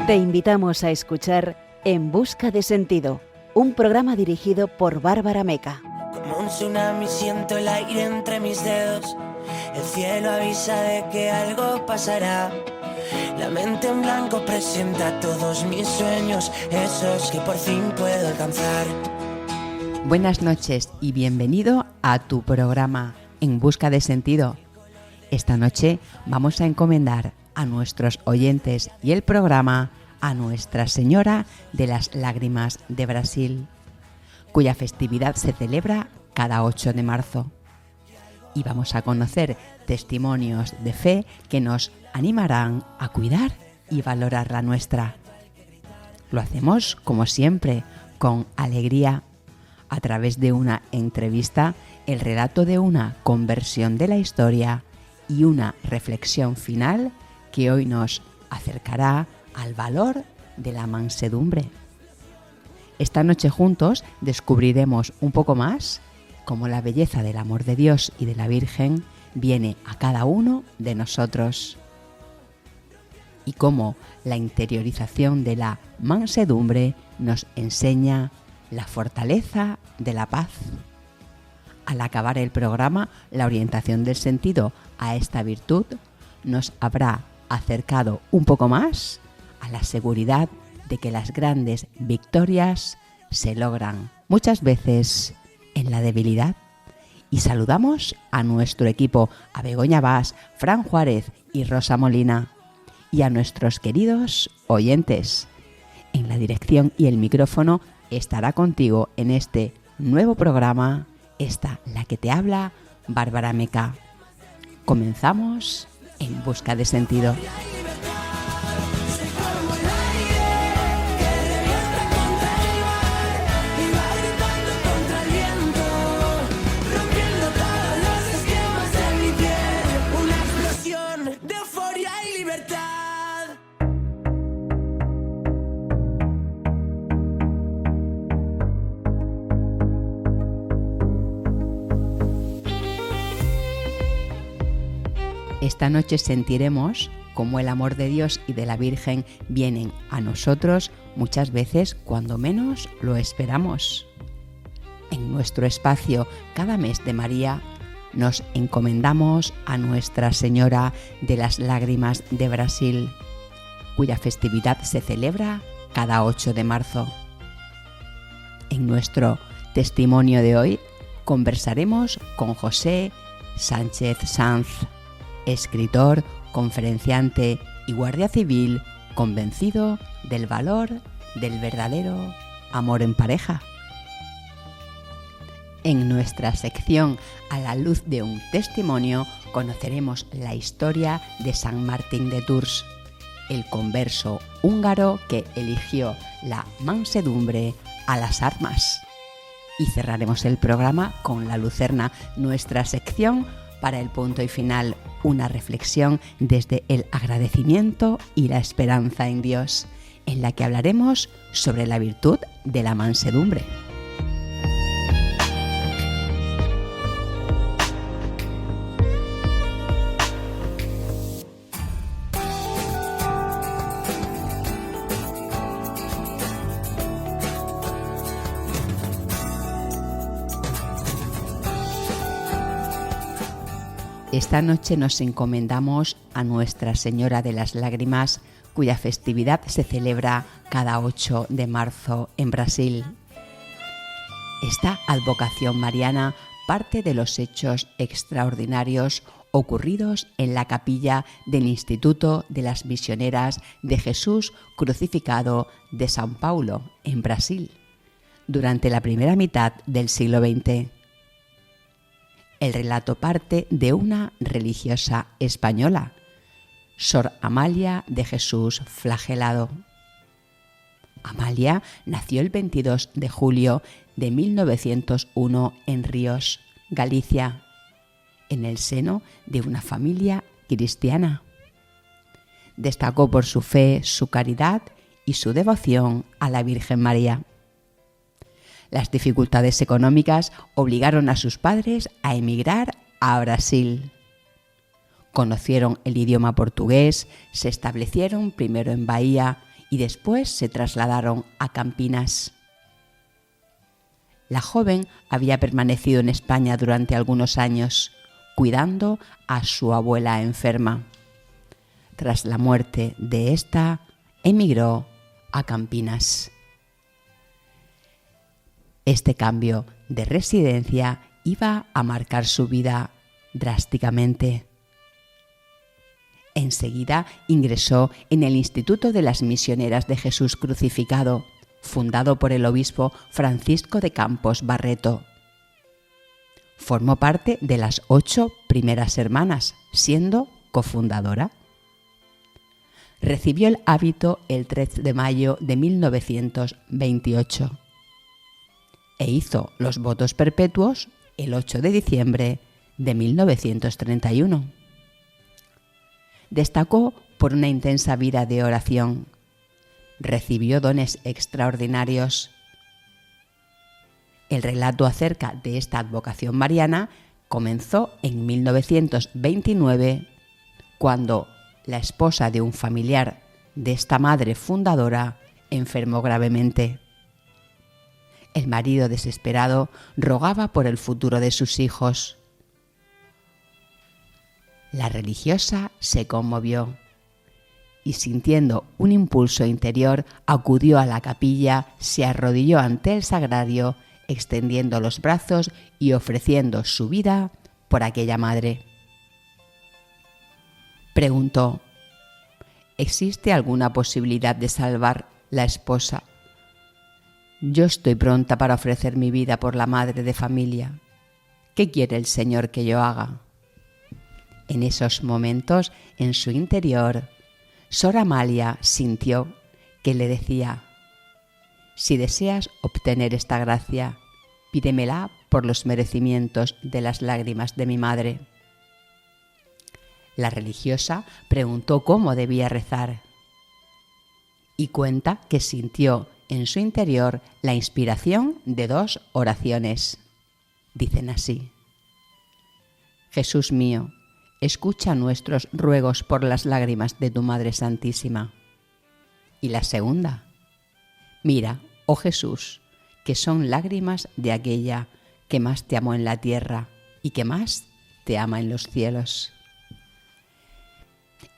Te invitamos a escuchar En Busca de Sentido, un programa dirigido por Bárbara Meca. Como un tsunami siento el aire entre mis dedos. El cielo avisa de que algo pasará. La mente en blanco presenta todos mis sueños, esos que por fin puedo alcanzar. Buenas noches y bienvenido a tu programa En Busca de Sentido. Esta noche vamos a encomendar a nuestros oyentes y el programa a Nuestra Señora de las Lágrimas de Brasil, cuya festividad se celebra cada 8 de marzo. Y vamos a conocer testimonios de fe que nos animarán a cuidar y valorar la nuestra. Lo hacemos, como siempre, con alegría, a través de una entrevista, el relato de una conversión de la historia y una reflexión final que hoy nos acercará al valor de la mansedumbre. Esta noche juntos descubriremos un poco más cómo la belleza del amor de Dios y de la Virgen viene a cada uno de nosotros y cómo la interiorización de la mansedumbre nos enseña la fortaleza de la paz. Al acabar el programa, la orientación del sentido a esta virtud nos habrá acercado un poco más a la seguridad de que las grandes victorias se logran muchas veces en la debilidad. Y saludamos a nuestro equipo, a Begoña Bas, Fran Juárez y Rosa Molina, y a nuestros queridos oyentes. En la dirección y el micrófono estará contigo en este nuevo programa, la que te habla, Bárbara Meca. Comenzamos En Busca de Sentido. Esta noche sentiremos cómo el amor de Dios y de la Virgen vienen a nosotros muchas veces cuando menos lo esperamos. En nuestro espacio Cada Mes de María nos encomendamos a Nuestra Señora de las Lágrimas de Brasil, cuya festividad se celebra cada 8 de marzo. En nuestro testimonio de hoy conversaremos con José Sánchez Sanz, escritor, conferenciante y guardia civil convencido del valor del verdadero amor en pareja. En nuestra sección A la luz de un testimonio conoceremos la historia de San Martín de Tours, el converso húngaro que eligió la mansedumbre a las armas. Y cerraremos el programa con La Lucerna, nuestra sección para el punto y final, una reflexión desde el agradecimiento y la esperanza en Dios, en la que hablaremos sobre la virtud de la mansedumbre. Esta noche nos encomendamos a Nuestra Señora de las Lágrimas, cuya festividad se celebra cada 8 de marzo en Brasil. Esta advocación mariana parte de los hechos extraordinarios ocurridos en la capilla del Instituto de las Misioneras de Jesús Crucificado de São Paulo, en Brasil, durante la primera mitad del siglo XX. El relato parte de una religiosa española, Sor Amalia de Jesús Flagelado. Amalia nació el 22 de julio de 1901 en Ríos, Galicia, en el seno de una familia cristiana. Destacó por su fe, su caridad y su devoción a la Virgen María. Las dificultades económicas obligaron a sus padres a emigrar a Brasil. Conocieron el idioma portugués, se establecieron primero en Bahía y después se trasladaron a Campinas. La joven había permanecido en España durante algunos años, cuidando a su abuela enferma. Tras la muerte de esta, emigró a Campinas. Este cambio de residencia iba a marcar su vida drásticamente. Enseguida ingresó en el Instituto de las Misioneras de Jesús Crucificado, fundado por el obispo Francisco de Campos Barreto. Formó parte de las 8 primeras hermanas, siendo cofundadora. Recibió el hábito el 3 de mayo de 1928 e hizo los votos perpetuos el 8 de diciembre de 1931. Destacó por una intensa vida de oración. Recibió dones extraordinarios. El relato acerca de esta advocación mariana comenzó en 1929, cuando la esposa de un familiar de esta madre fundadora enfermó gravemente. El marido, desesperado, rogaba por el futuro de sus hijos. La religiosa se conmovió y, sintiendo un impulso interior, acudió a la capilla, se arrodilló ante el sagrario, extendiendo los brazos y ofreciendo su vida por aquella madre. Preguntó: ¿existe alguna posibilidad de salvar la esposa? Yo estoy pronta para ofrecer mi vida por la madre de familia. ¿Qué quiere el Señor que yo haga? En esos momentos, en su interior, Sor Amalia sintió que le decía: si deseas obtener esta gracia, pídemela por los merecimientos de las lágrimas de mi madre. La religiosa preguntó cómo debía rezar y cuenta que sintió en su interior la inspiración de 2 oraciones. Dicen así: Jesús mío, escucha nuestros ruegos por las lágrimas de tu Madre Santísima. Y la segunda: mira, oh Jesús, que son lágrimas de aquella que más te amó en la tierra y que más te ama en los cielos.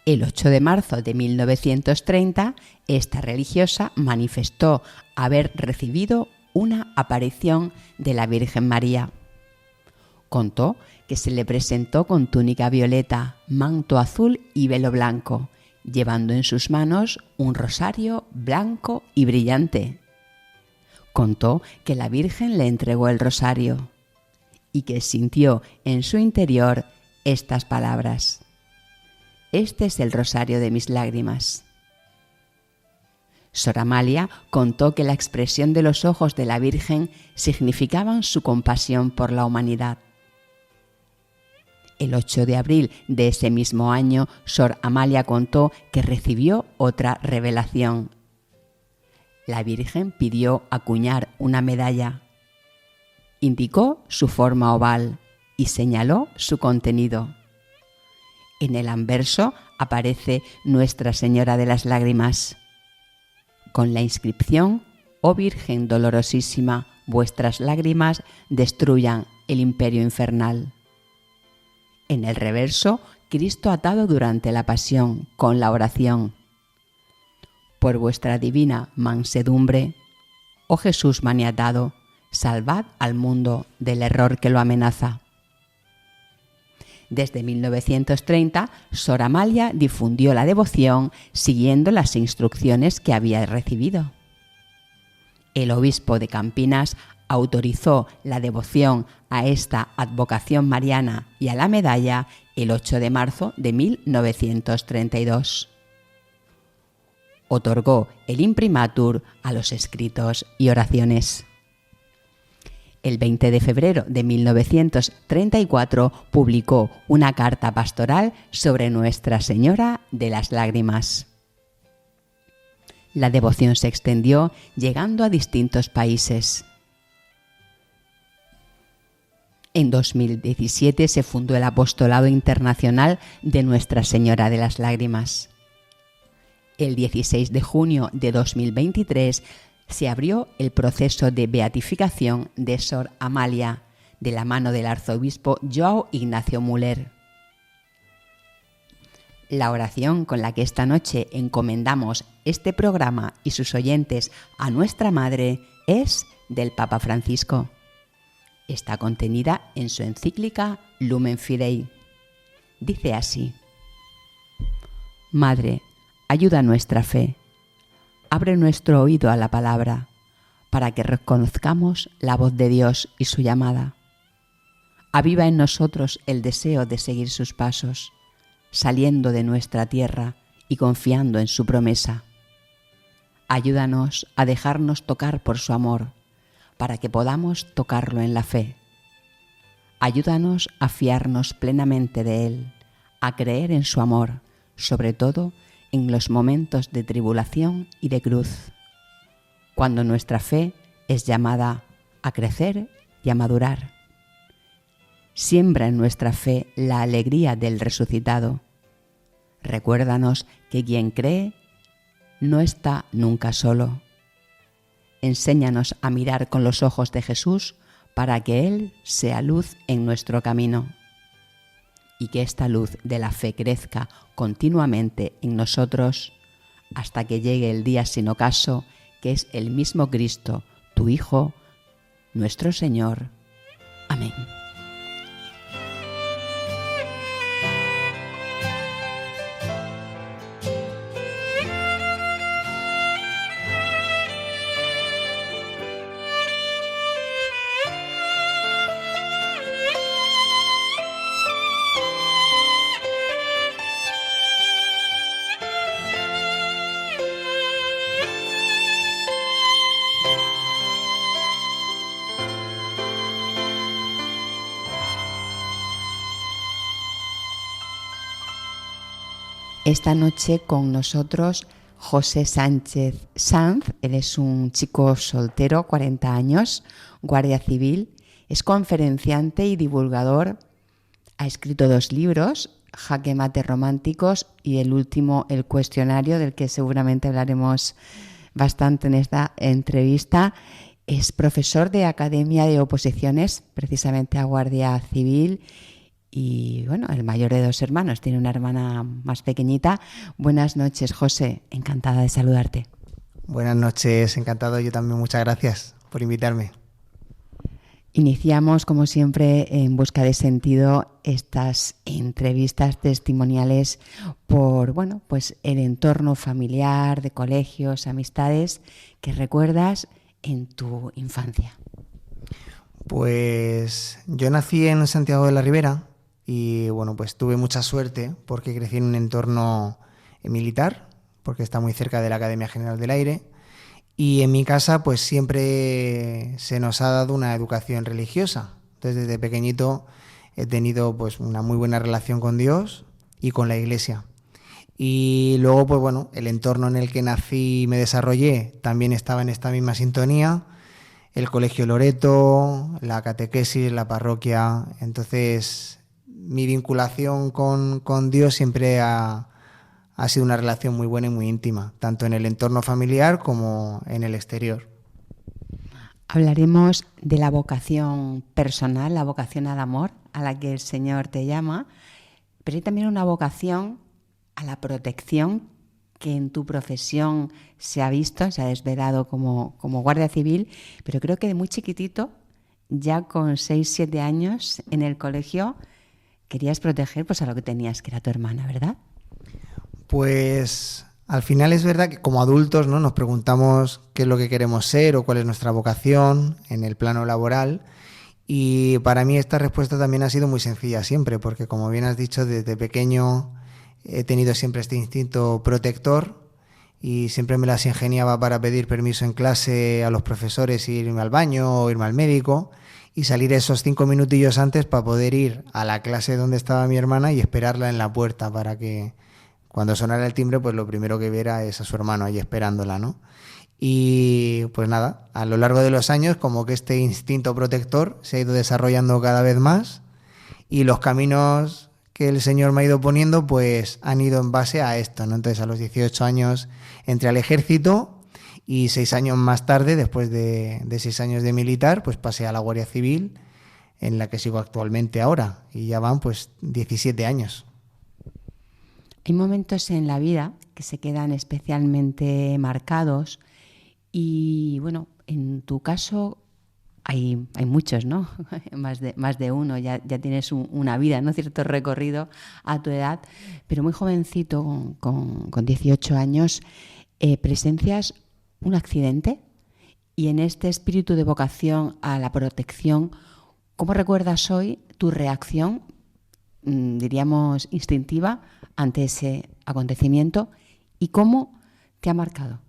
El 8 de marzo de 1930, esta religiosa manifestó haber recibido una aparición de la Virgen María. Contó que se le presentó con túnica violeta, manto azul y velo blanco, llevando en sus manos un rosario blanco y brillante. Contó que la Virgen le entregó el rosario y que sintió en su interior estas palabras: este es el rosario de mis lágrimas. Sor Amalia contó que la expresión de los ojos de la Virgen significaban su compasión por la humanidad. El 8 de abril de ese mismo año, Sor Amalia contó que recibió otra revelación. La Virgen pidió acuñar una medalla. Indicó su forma oval y señaló su contenido. En el anverso aparece Nuestra Señora de las Lágrimas, con la inscripción: «Oh Virgen dolorosísima, vuestras lágrimas destruyan el imperio infernal». En el reverso, Cristo atado durante la pasión, con la oración: «Por vuestra divina mansedumbre, oh Jesús maniatado, salvad al mundo del error que lo amenaza». Desde 1930, Sor Amalia difundió la devoción siguiendo las instrucciones que había recibido. El obispo de Campinas autorizó la devoción a esta advocación mariana y a la medalla el 8 de marzo de 1932. Otorgó el imprimatur a los escritos y oraciones. El 20 de febrero de 1934 publicó una carta pastoral sobre Nuestra Señora de las Lágrimas. La devoción se extendió, llegando a distintos países. En 2017 se fundó el Apostolado Internacional de Nuestra Señora de las Lágrimas. El 16 de junio de 2023 se abrió el proceso de beatificación de Sor Amalia, de la mano del arzobispo João Ignacio Müller. La oración con la que esta noche encomendamos este programa y sus oyentes a nuestra Madre es del Papa Francisco. Está contenida en su encíclica Lumen Fidei. Dice así: Madre, ayuda nuestra fe, abre nuestro oído a la palabra, para que reconozcamos la voz de Dios y su llamada. Aviva en nosotros el deseo de seguir sus pasos, saliendo de nuestra tierra y confiando en su promesa. Ayúdanos a dejarnos tocar por su amor, para que podamos tocarlo en la fe. Ayúdanos a fiarnos plenamente de Él, a creer en su amor, sobre todo en los momentos de tribulación y de cruz, cuando nuestra fe es llamada a crecer y a madurar. Siembra en nuestra fe la alegría del resucitado. Recuérdanos que quien cree no está nunca solo. Enséñanos a mirar con los ojos de Jesús para que Él sea luz en nuestro camino. Y que esta luz de la fe crezca continuamente en nosotros hasta que llegue el día sin ocaso, que es el mismo Cristo, tu Hijo, nuestro Señor. Amén. Esta noche con nosotros José Sánchez Sanz. Él es un chico soltero, 40 años, guardia civil, es conferenciante y divulgador. Ha escrito 2 libros, Jaque Mate Románticos y el último, El Cuestionario, del que seguramente hablaremos bastante en esta entrevista. Es profesor de Academia de Oposiciones, precisamente a Guardia Civil. Y bueno, el mayor de 2 hermanos, tiene una hermana más pequeñita. Buenas noches, José, encantada de saludarte. Buenas noches, encantado yo también, muchas gracias por invitarme. Iniciamos, como siempre, en Busca de Sentido, estas entrevistas testimoniales por, pues el entorno familiar, de colegios, amistades, que recuerdas en tu infancia. Pues yo nací en Santiago de la Ribera y pues tuve mucha suerte porque crecí en un entorno militar, porque está muy cerca de la Academia General del Aire, y en mi casa pues siempre se nos ha dado una educación religiosa. Entonces desde pequeñito he tenido pues una muy buena relación con Dios y con la Iglesia. Y luego el entorno en el que nací y me desarrollé también estaba en esta misma sintonía. El Colegio Loreto, la catequesis, la parroquia. Entonces mi vinculación con Dios siempre ha sido una relación muy buena y muy íntima, tanto en el entorno familiar como en el exterior. Hablaremos de la vocación personal, la vocación al amor, a la que el Señor te llama, pero hay también una vocación a la protección que en tu profesión se ha visto, se ha desvelado como guardia civil, pero creo que de muy chiquitito, ya con 6-7 años en el colegio, querías proteger a lo que tenías, que era tu hermana, ¿verdad? Pues al final es verdad que como adultos, ¿no?, nos preguntamos qué es lo que queremos ser o cuál es nuestra vocación en el plano laboral, y para mí esta respuesta también ha sido muy sencilla siempre, porque como bien has dicho, desde pequeño he tenido siempre este instinto protector y siempre me las ingeniaba para pedir permiso en clase a los profesores, irme al baño o irme al médico y salir esos 5 minutillos antes para poder ir a la clase donde estaba mi hermana y esperarla en la puerta para que cuando sonara el timbre pues lo primero que viera es a su hermano ahí esperándola, ¿no? Y pues nada, a lo largo de los años como que este instinto protector se ha ido desarrollando cada vez más y los caminos que el Señor me ha ido poniendo, pues han ido en base a esto, ¿no? Entonces, a los 18 años entré al ejército y 6 años más tarde, después de 6 años de militar, pues pasé a la Guardia Civil, en la que sigo actualmente ahora, y ya van pues 17 años. Hay momentos en la vida que se quedan especialmente marcados y, bueno, en tu caso hay muchos, ¿no? más de uno, ya tienes una vida, ¿no? Cierto recorrido a tu edad, pero muy jovencito, con 18 años, presencias un accidente y en este espíritu de vocación a la protección, ¿cómo recuerdas hoy tu reacción, diríamos, instintiva ante ese acontecimiento y cómo te ha marcado?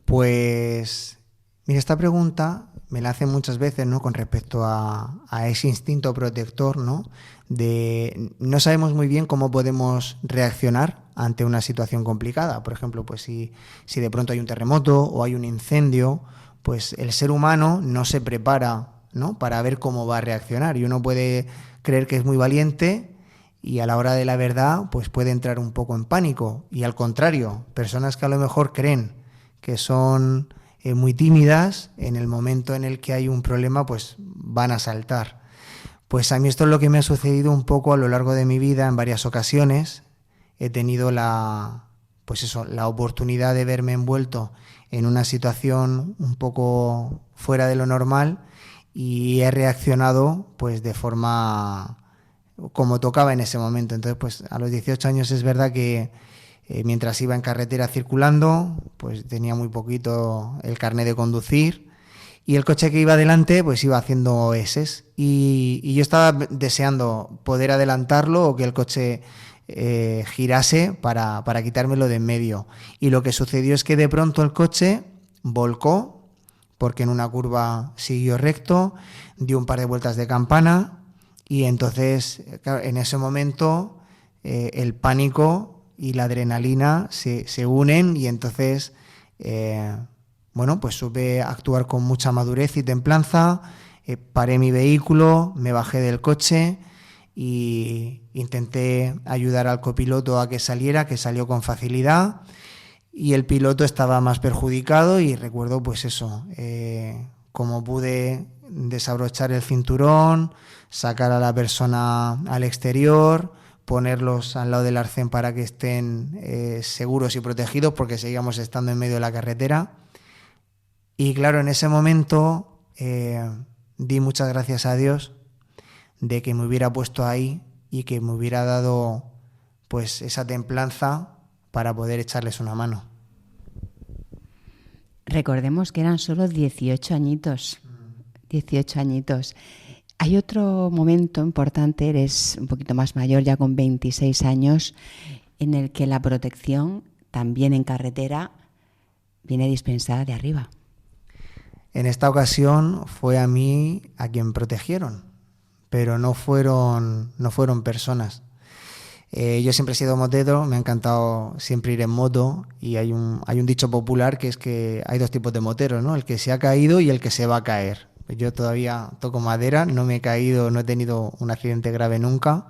Pues, mira, esta pregunta me la hacen muchas veces, ¿no? Con respecto a ese instinto protector, ¿no? No sabemos muy bien cómo podemos reaccionar ante una situación complicada. Por ejemplo, pues si de pronto hay un terremoto o hay un incendio, pues el ser humano no se prepara, ¿no? Para ver cómo va a reaccionar. Y uno puede creer que es muy valiente y a la hora de la verdad pues puede entrar un poco en pánico. Y al contrario, personas que a lo mejor creen que son muy tímidas, en el momento en el que hay un problema pues van a saltar. Pues a mí esto es lo que me ha sucedido un poco a lo largo de mi vida en varias ocasiones. He tenido la oportunidad de verme envuelto en una situación un poco fuera de lo normal y he reaccionado pues de forma como tocaba en ese momento. Entonces, pues a los 18 años es verdad que mientras iba en carretera circulando, pues tenía muy poquito el carnet de conducir y el coche que iba adelante pues iba haciendo eses y yo estaba deseando poder adelantarlo o que el coche girase para quitármelo de en medio. Y lo que sucedió es que de pronto el coche volcó porque en una curva siguió recto, dio un par de vueltas de campana y entonces, claro, en ese momento el pánico y la adrenalina se unen y entonces, pues supe actuar con mucha madurez y templanza, paré mi vehículo, me bajé del coche y intenté ayudar al copiloto a que salió con facilidad y el piloto estaba más perjudicado y recuerdo pues eso, cómo pude desabrochar el cinturón, sacar a la persona al exterior, ponerlos al lado del arcén para que estén seguros y protegidos porque seguíamos estando en medio de la carretera. Y claro, en ese momento di muchas gracias a Dios de que me hubiera puesto ahí y que me hubiera dado pues esa templanza para poder echarles una mano. Recordemos que eran solo 18 añitos. 18 añitos. Hay otro momento importante, eres un poquito más mayor, ya con 26 años, en el que la protección, también en carretera, viene dispensada de arriba. En esta ocasión fue a mí a quien protegieron, pero no fueron personas. Yo siempre he sido motero, me ha encantado siempre ir en moto y hay un dicho popular que es que hay dos tipos de moteros, ¿no? El que se ha caído y el que se va a caer. Yo todavía toco madera, no me he caído, no he tenido un accidente grave nunca.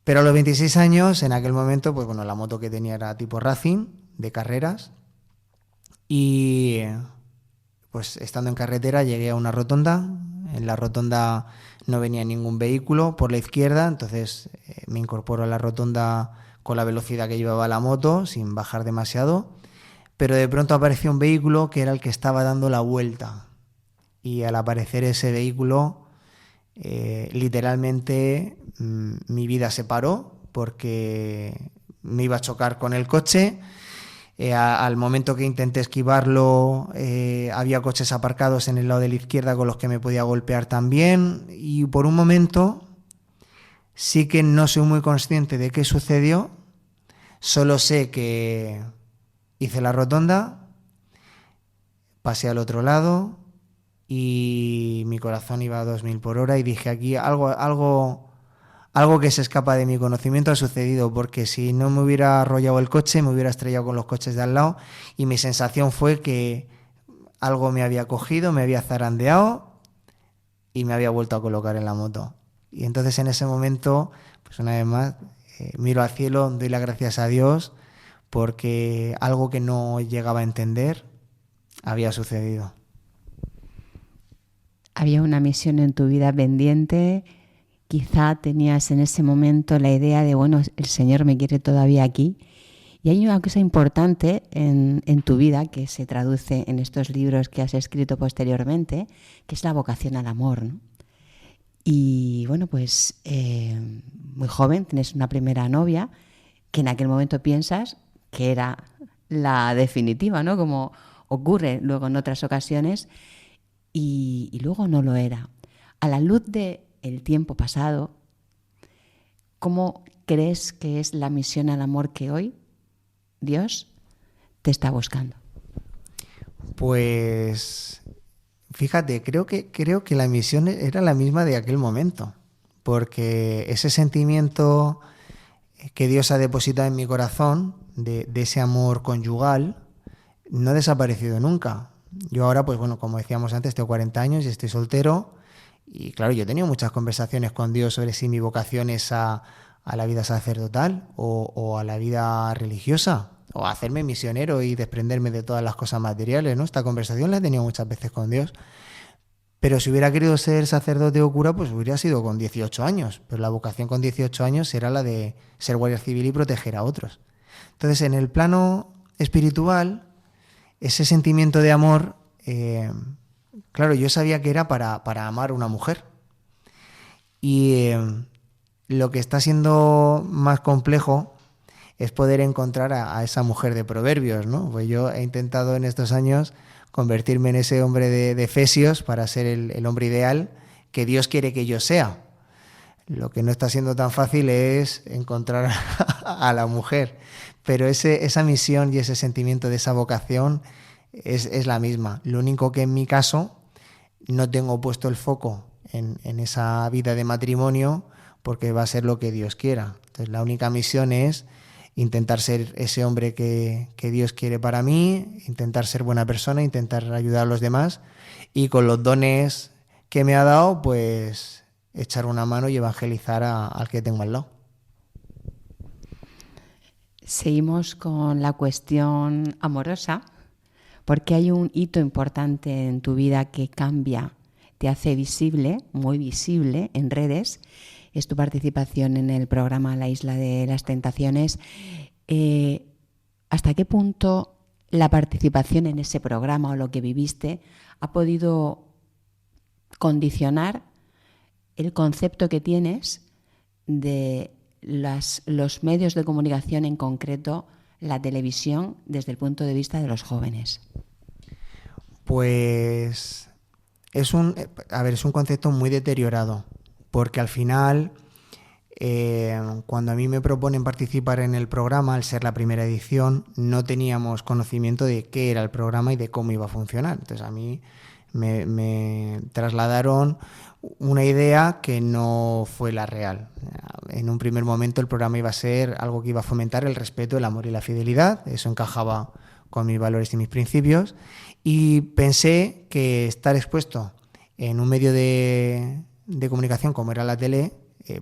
Pero a los 26 años, en aquel momento, pues bueno, la moto que tenía era tipo racing, de carreras. Y pues estando en carretera llegué a una rotonda. En la rotonda no venía ningún vehículo por la izquierda, entonces me incorporo a la rotonda con la velocidad que llevaba la moto, sin bajar demasiado. Pero de pronto apareció un vehículo que era el que estaba dando la vuelta. Y al aparecer ese vehículo, literalmente mi vida se paró porque me iba a chocar con el coche. Al momento que intenté esquivarlo, había coches aparcados en el lado de la izquierda con los que me podía golpear también. Y por un momento sí que no soy muy consciente de qué sucedió. Solo sé que hice la rotonda, pasé al otro lado y mi corazón iba a 2000 por hora y dije aquí algo que se escapa de mi conocimiento ha sucedido, porque si no me hubiera arrollado el coche me hubiera estrellado con los coches de al lado y mi sensación fue que algo me había cogido, me había zarandeado y me había vuelto a colocar en la moto. Y entonces en ese momento pues una vez más miro al cielo, doy las gracias a Dios porque algo que no llegaba a entender había sucedido. Había una misión en tu vida pendiente, quizá tenías en ese momento la idea de, bueno, el Señor me quiere todavía aquí. Y hay una cosa importante en tu vida que se traduce en estos libros que has escrito posteriormente, que es la vocación al amor, ¿no? Y bueno, pues muy joven, tienes una primera novia que en aquel momento piensas que era la definitiva, ¿no? Como ocurre luego en otras ocasiones, y luego no lo era. A la luz del tiempo pasado, ¿cómo crees que es la misión al amor que hoy Dios te está buscando? Pues fíjate, creo que la misión era la misma de aquel momento, porque ese sentimiento que Dios ha depositado en mi corazón, de ese amor conyugal, no ha desaparecido nunca. Yo ahora, pues bueno, como decíamos antes, tengo 40 años y estoy soltero, y claro, yo he tenido muchas conversaciones con Dios sobre si mi vocación es a la vida sacerdotal o a la vida religiosa, o a hacerme misionero y desprenderme de todas las cosas materiales, ¿no? Esta conversación la he tenido muchas veces con Dios. Pero si hubiera querido ser sacerdote o cura, pues hubiera sido con 18 años. Pero la vocación con 18 años era la de ser guardia civil y proteger a otros. Entonces, en el plano espiritual, ese sentimiento de amor, claro, yo sabía que era para amar a una mujer. Y lo que está siendo más complejo es poder encontrar a esa mujer de Proverbios, ¿no? Pues yo he intentado en estos años convertirme en ese hombre de Efesios para ser el hombre ideal que Dios quiere que yo sea. Lo que no está siendo tan fácil es encontrar a la mujer, pero esa misión y ese sentimiento de esa vocación es la misma. Lo único que en mi caso no tengo puesto el foco en esa vida de matrimonio porque va a ser lo que Dios quiera. Entonces la única misión es intentar ser ese hombre que Dios quiere para mí, intentar ser buena persona, intentar ayudar a los demás y con los dones que me ha dado, pues echar una mano y evangelizar al que tengo al lado. Seguimos con la cuestión amorosa, porque hay un hito importante en tu vida que cambia, te hace visible, muy visible en redes. Es tu participación en el programa La Isla de las Tentaciones. ¿Hasta qué punto la participación en ese programa o lo que viviste ha podido condicionar el concepto que tienes de los medios de comunicación, en concreto la televisión, desde el punto de vista de los jóvenes? Pues es un concepto muy deteriorado, porque al final, cuando a mí me proponen participar en el programa, al ser la primera edición, no teníamos conocimiento de qué era el programa y de cómo iba a funcionar. Entonces a mí me trasladaron una idea que no fue la real. En un primer momento el programa iba a ser algo que iba a fomentar el respeto, el amor y la fidelidad. Eso encajaba con mis valores y mis principios. Y pensé que estar expuesto en un medio de comunicación como era la tele,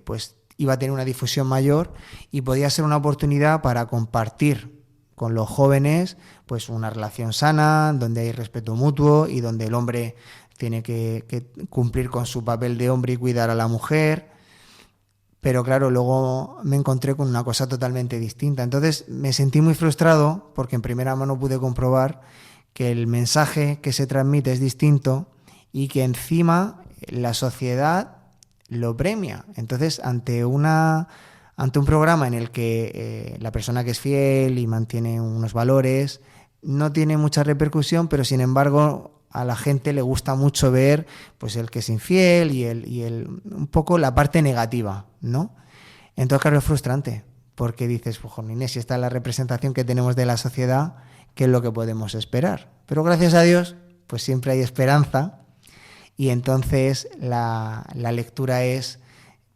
pues iba a tener una difusión mayor y podía ser una oportunidad para compartir con los jóvenes pues una relación sana, donde hay respeto mutuo y donde el hombre tiene que cumplir con su papel de hombre y cuidar a la mujer. Pero claro, luego me encontré con una cosa totalmente distinta. Entonces me sentí muy frustrado porque en primera mano pude comprobar que el mensaje que se transmite es distinto y que encima la sociedad lo premia. Entonces, ante un programa en el que la persona que es fiel y mantiene unos valores no tiene mucha repercusión, pero sin embargo a la gente le gusta mucho ver pues el que es infiel y un poco la parte negativa, ¿no? Entonces, claro, es frustrante, porque dices, si esta es la representación que tenemos de la sociedad, ¿qué es lo que podemos esperar? Pero gracias a Dios, pues siempre hay esperanza, y entonces la lectura es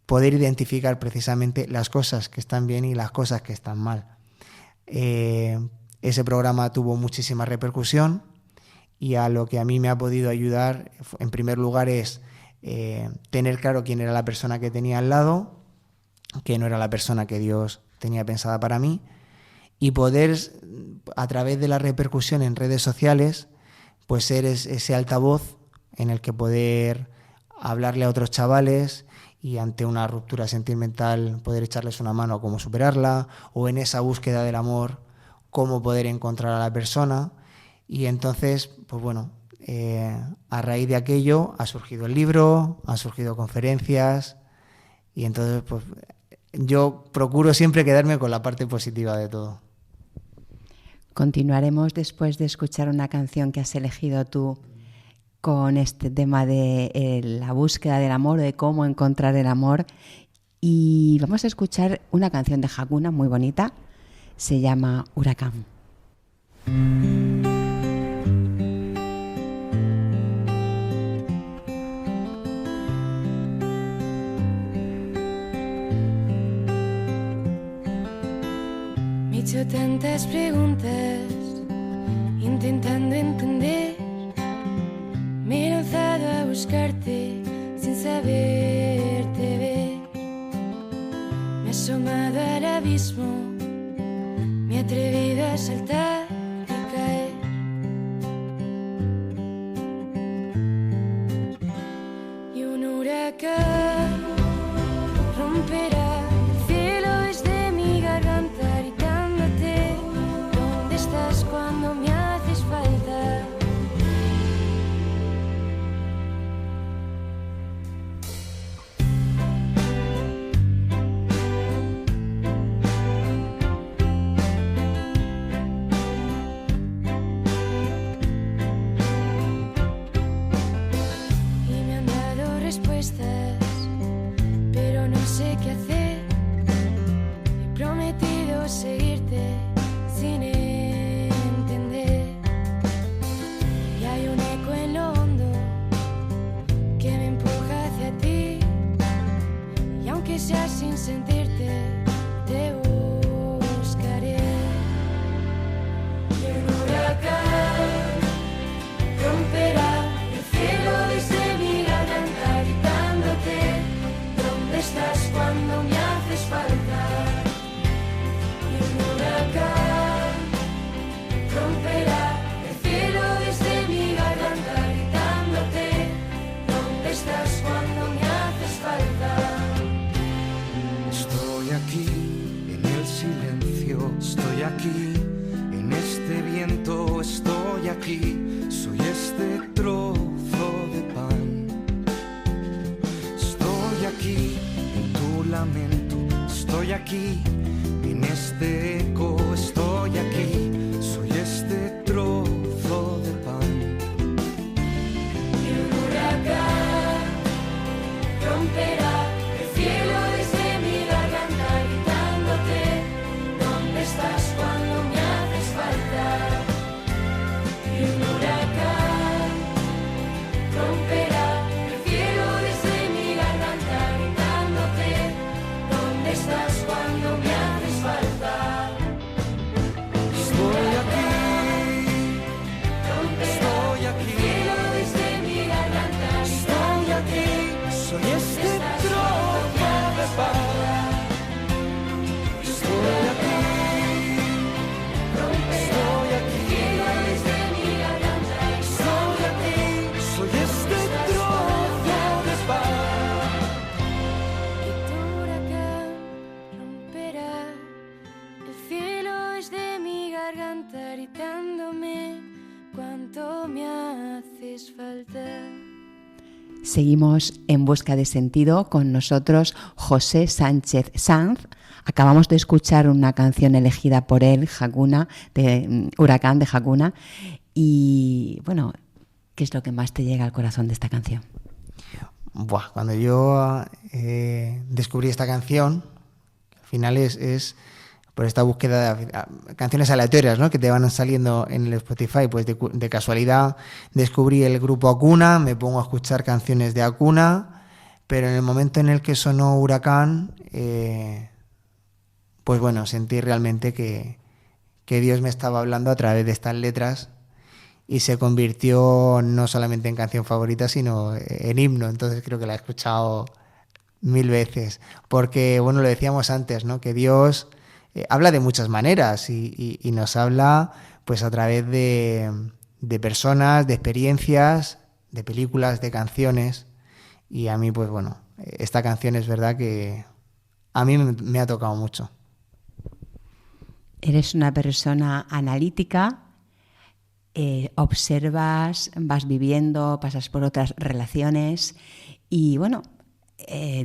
poder identificar precisamente las cosas que están bien y las cosas que están mal. Ese programa tuvo muchísima repercusión, y a lo que a mí me ha podido ayudar, en primer lugar, es tener claro quién era la persona que tenía al lado, que no era la persona que Dios tenía pensada para mí, y poder, a través de la repercusión en redes sociales, pues ser ese altavoz en el que poder hablarle a otros chavales y ante una ruptura sentimental poder echarles una mano a cómo superarla, o en esa búsqueda del amor, cómo poder encontrar a la persona. Y entonces, pues bueno, a raíz de aquello ha surgido el libro, han surgido conferencias, y entonces pues yo procuro siempre quedarme con la parte positiva de todo. Continuaremos después de escuchar una canción que has elegido tú con este tema de la búsqueda del amor, de cómo encontrar el amor. Y vamos a escuchar una canción de Hakuna muy bonita, se llama Huracán. Me he hecho tantas preguntas, intentando entender. Me he lanzado a buscarte sin saberte ver. Me he asomado al abismo, me he atrevido a saltar y caer. Y un huracán romperá el cielo desde mi garganta, gritándote: ¿dónde estás cuando me haces falta? Pero no sé qué hacer. He prometido seguirte sin entender. Y hay un eco en lo hondo que me empuja hacia ti. Y aunque sea sin sentirte, te buscaré. Y el huracán romperá el cielo desde mi garganta, gritándote: ¿dónde estás cuando me haces falta? Y un huracán romperá el cielo desde mi garganta, gritándote: ¿dónde estás cuando me haces falta? Estoy aquí en el silencio, estoy aquí en este viento, estoy aquí, soy este trozo de pan. Estoy aquí en tu lamento, estoy aquí en este eco, estoy aquí, soy este trozo de pan. Y un huracán romperá el cielo desde mi garganta, gritándote: ¿dónde estás cuando me haces falta? Y un huracán romperá el cielo desde mi garganta, gritándote: ¿dónde estás cuando me haces falta? Estoy aquí, Romperá estoy aquí, el cielo desde mi garganta, estoy aquí, soy este trozo de pan. Estoy aquí, estoy aquí, cielo desde mi garganta, estoy aquí, soy este trozo de pan. y tu huracán romperá el cielo desde mi garganta, gritándome: ¿cuánto me haces falta? Seguimos en busca de sentido, con nosotros José Sánchez Sanz. Acabamos de escuchar una canción elegida por él, Hakuna, de Huracán de Hakuna. Y bueno, ¿qué es lo que más te llega al corazón de esta canción? Cuando yo descubrí esta canción, al final es por esta búsqueda de canciones aleatorias, ¿no?, que te van saliendo en el Spotify, pues de casualidad descubrí el grupo Hakuna, me pongo a escuchar canciones de Hakuna, pero en el momento en el que sonó Huracán, pues bueno, sentí realmente que Dios me estaba hablando a través de estas letras y se convirtió no solamente en canción favorita, sino en himno. Entonces creo que la he escuchado 1000 veces. Porque, bueno, lo decíamos antes, ¿no? Que Dios habla de muchas maneras y nos habla pues a través de personas, de experiencias, de películas, de canciones. Y a mí, pues bueno, esta canción es verdad que a mí me ha tocado mucho. Eres una persona analítica, observas, vas viviendo, pasas por otras relaciones y bueno,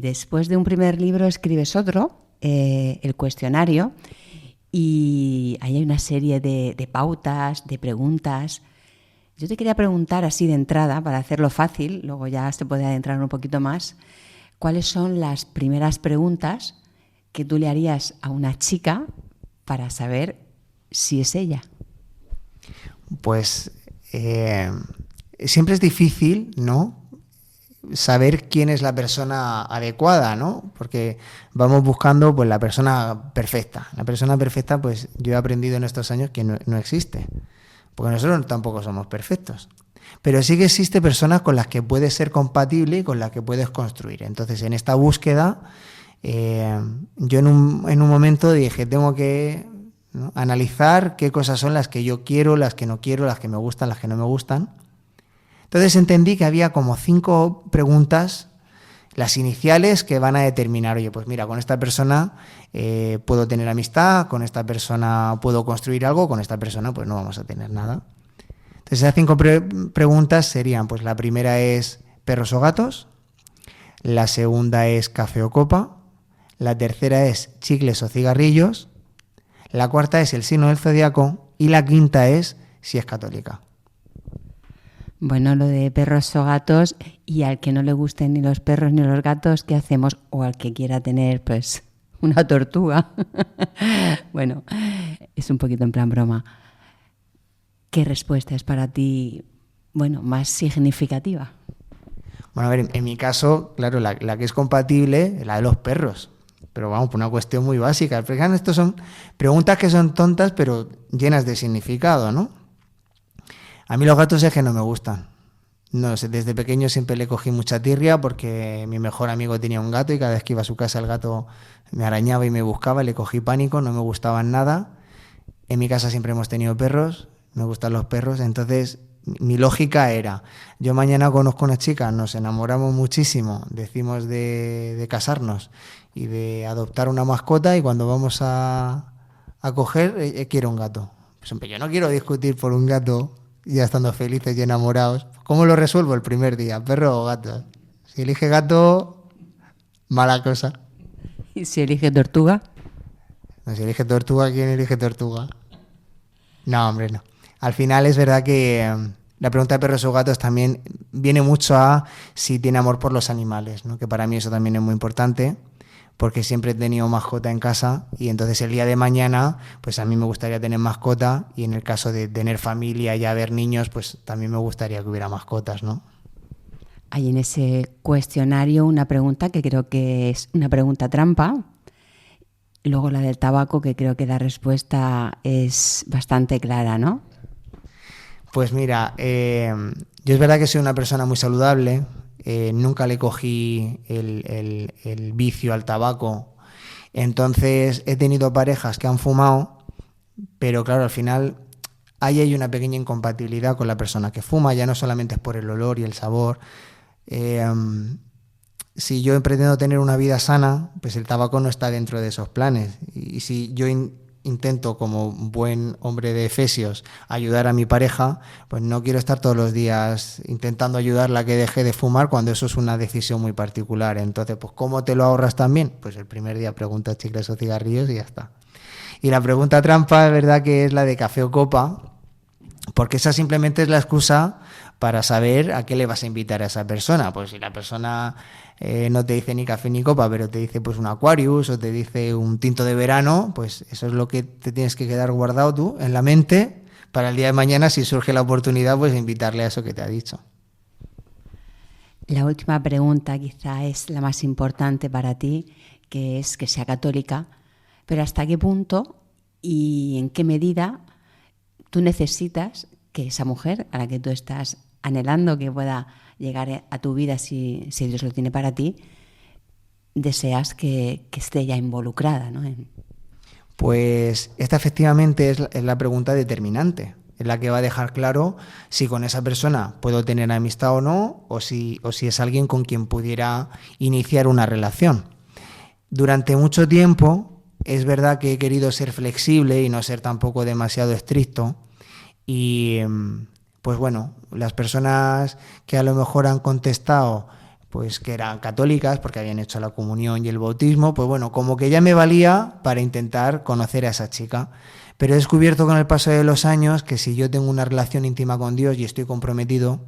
después de un primer libro escribes otro, el cuestionario, y ahí hay una serie de pautas, de preguntas. Yo te quería preguntar así de entrada, para hacerlo fácil, luego ya se puede adentrar un poquito más, ¿cuáles son las primeras preguntas que tú le harías a una chica para saber si es ella? Pues siempre es difícil, ¿no?, saber quién es la persona adecuada, ¿no? Porque vamos buscando pues la persona perfecta. La persona perfecta, pues yo he aprendido en estos años que no existe, porque nosotros tampoco somos perfectos. Pero sí que existe personas con las que puedes ser compatible y con las que puedes construir. Entonces, en esta búsqueda, yo en un momento dije, tengo que, ¿no?, analizar qué cosas son las que yo quiero, las que no quiero, las que me gustan, las que no me gustan. Entonces entendí que había como 5 preguntas, las iniciales, que van a determinar, oye, pues mira, con esta persona puedo tener amistad, con esta persona puedo construir algo, con esta persona pues no vamos a tener nada. Entonces esas 5 preguntas serían, pues la primera es perros o gatos, la segunda es café o copa, la tercera es chicles o cigarrillos, la cuarta es el signo del zodiaco y la quinta es si es católica. Bueno, lo de perros o gatos, y al que no le gusten ni los perros ni los gatos, ¿qué hacemos? O al que quiera tener, pues, una tortuga. Bueno, es un poquito en plan broma. ¿Qué respuesta es para ti, bueno, más significativa? Bueno, a ver, en mi caso, claro, la que es compatible es la de los perros. Pero vamos, por una cuestión muy básica. Porque estos son preguntas que son tontas, pero llenas de significado, ¿no? A mí los gatos es que no me gustan. No sé, desde pequeño siempre le cogí mucha tirria porque mi mejor amigo tenía un gato y cada vez que iba a su casa el gato me arañaba y me buscaba, le cogí pánico, no me gustaban nada. En mi casa siempre hemos tenido perros, me gustan los perros, entonces mi lógica era, yo mañana conozco a una chica, nos enamoramos muchísimo, decimos de casarnos y de adoptar una mascota, y cuando vamos a coger, quiero un gato. Pues hombre, yo no quiero discutir por un gato ya estando felices y enamorados. ¿Cómo lo resuelvo el primer día? ¿Perro o gato? Si elige gato, mala cosa. ¿Y si elige tortuga? No, si elige tortuga, ¿quién elige tortuga? No, hombre, no. Al final es verdad que la pregunta de perros o gatos también viene mucho a si tiene amor por los animales, ¿no? Que para mí eso también es muy importante, porque siempre he tenido mascota en casa y entonces el día de mañana pues a mí me gustaría tener mascota, y en el caso de tener familia y haber niños pues también me gustaría que hubiera mascotas, ¿no? Hay en ese cuestionario una pregunta que creo que es una pregunta trampa, luego la del tabaco, que creo que la respuesta es bastante clara, ¿no? Pues mira, yo es verdad que soy una persona muy saludable. Nunca le cogí el vicio al tabaco. Entonces he tenido parejas que han fumado, pero claro, al final ahí hay una pequeña incompatibilidad con la persona que fuma, ya no solamente es por el olor y el sabor. Si yo pretendo tener una vida sana, pues el tabaco no está dentro de esos planes. Y si yo intento, como buen hombre de Efesios, ayudar a mi pareja, pues no quiero estar todos los días intentando ayudarla a que deje de fumar cuando eso es una decisión muy particular. Entonces, pues ¿cómo te lo ahorras también? Pues el primer día preguntas chicles o cigarrillos y ya está. Y la pregunta trampa es verdad que es la de café o copa, porque esa simplemente es la excusa para saber a qué le vas a invitar a esa persona. Pues si la persona no te dice ni café ni copa, pero te dice pues un Aquarius o te dice un tinto de verano, pues eso es lo que te tienes que quedar guardado tú en la mente para el día de mañana, si surge la oportunidad, pues invitarle a eso que te ha dicho. La última pregunta quizá es la más importante para ti, que es que sea católica, pero ¿hasta qué punto y en qué medida tú necesitas que esa mujer a la que tú estás anhelando que pueda llegar a tu vida si Dios lo tiene para ti, deseas que esté ya involucrada, ¿no? Pues esta efectivamente es la pregunta determinante, es la que va a dejar claro si con esa persona puedo tener amistad o no, o si es alguien con quien pudiera iniciar una relación. Durante mucho tiempo es verdad que he querido ser flexible y no ser tampoco demasiado estricto, y pues bueno, las personas que a lo mejor han contestado pues que eran católicas porque habían hecho la comunión y el bautismo, pues bueno, como que ya me valía para intentar conocer a esa chica. Pero he descubierto con el paso de los años que si yo tengo una relación íntima con Dios y estoy comprometido,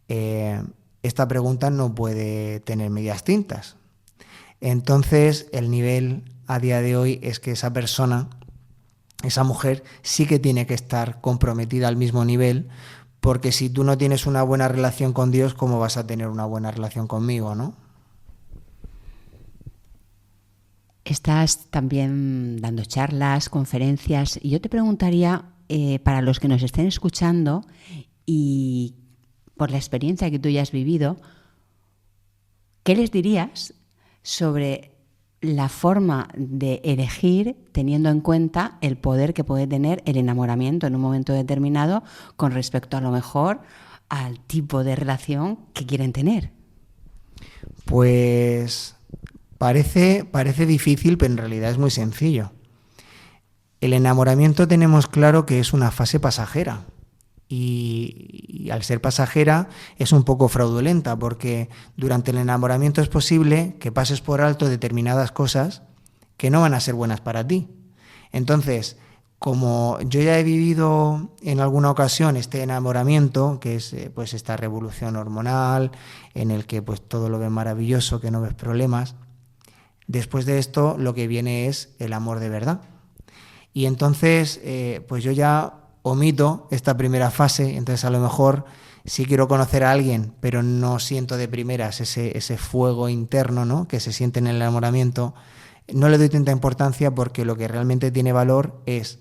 esta pregunta no puede tener medias tintas. Entonces, el nivel a día de hoy es que esa persona, esa mujer, sí que tiene que estar comprometida al mismo nivel, porque si tú no tienes una buena relación con Dios, ¿cómo vas a tener una buena relación conmigo, no? Estás también dando charlas, conferencias, y yo te preguntaría, para los que nos estén escuchando y por la experiencia que tú ya has vivido, ¿qué les dirías sobre la forma de elegir teniendo en cuenta el poder que puede tener el enamoramiento en un momento determinado con respecto a lo mejor al tipo de relación que quieren tener? Pues parece difícil, pero en realidad es muy sencillo. El enamoramiento tenemos claro que es una fase pasajera. Y al ser pasajera es un poco fraudulenta, porque durante el enamoramiento es posible que pases por alto determinadas cosas que no van a ser buenas para ti. Entonces, como yo ya he vivido en alguna ocasión este enamoramiento, que es pues esta revolución hormonal, en el que pues todo lo ves maravilloso, que no ves problemas, después de esto lo que viene es el amor de verdad. Y entonces pues yo ya omito esta primera fase, entonces a lo mejor sí quiero conocer a alguien, pero no siento de primeras ese fuego interno, ¿no?, que se siente en el enamoramiento. No le doy tanta importancia, porque lo que realmente tiene valor es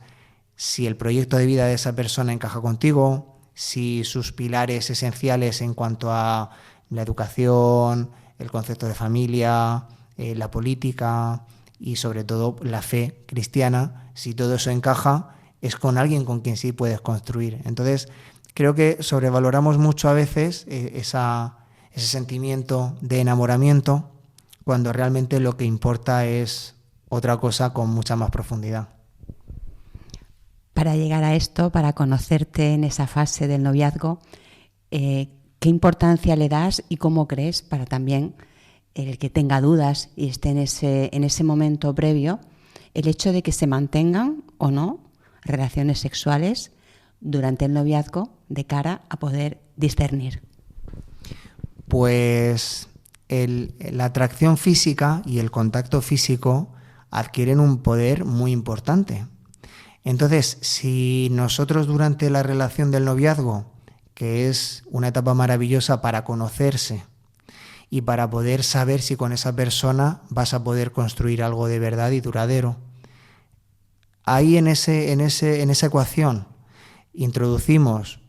si el proyecto de vida de esa persona encaja contigo, si sus pilares esenciales en cuanto a la educación, el concepto de familia, la política y sobre todo la fe cristiana, si todo eso encaja, es con alguien con quien sí puedes construir. Entonces, creo que sobrevaloramos mucho a veces ese sentimiento de enamoramiento, cuando realmente lo que importa es otra cosa con mucha más profundidad. Para llegar a esto, para conocerte en esa fase del noviazgo, ¿qué importancia le das y cómo crees, para también el que tenga dudas y esté en ese momento previo, el hecho de que se mantengan o no relaciones sexuales durante el noviazgo de cara a poder discernir? Pues la atracción física y el contacto físico adquieren un poder muy importante. Entonces, si nosotros durante la relación del noviazgo, que es una etapa maravillosa para conocerse y para poder saber si con esa persona vas a poder construir algo de verdad y duradero, ahí en esa ecuación introducimos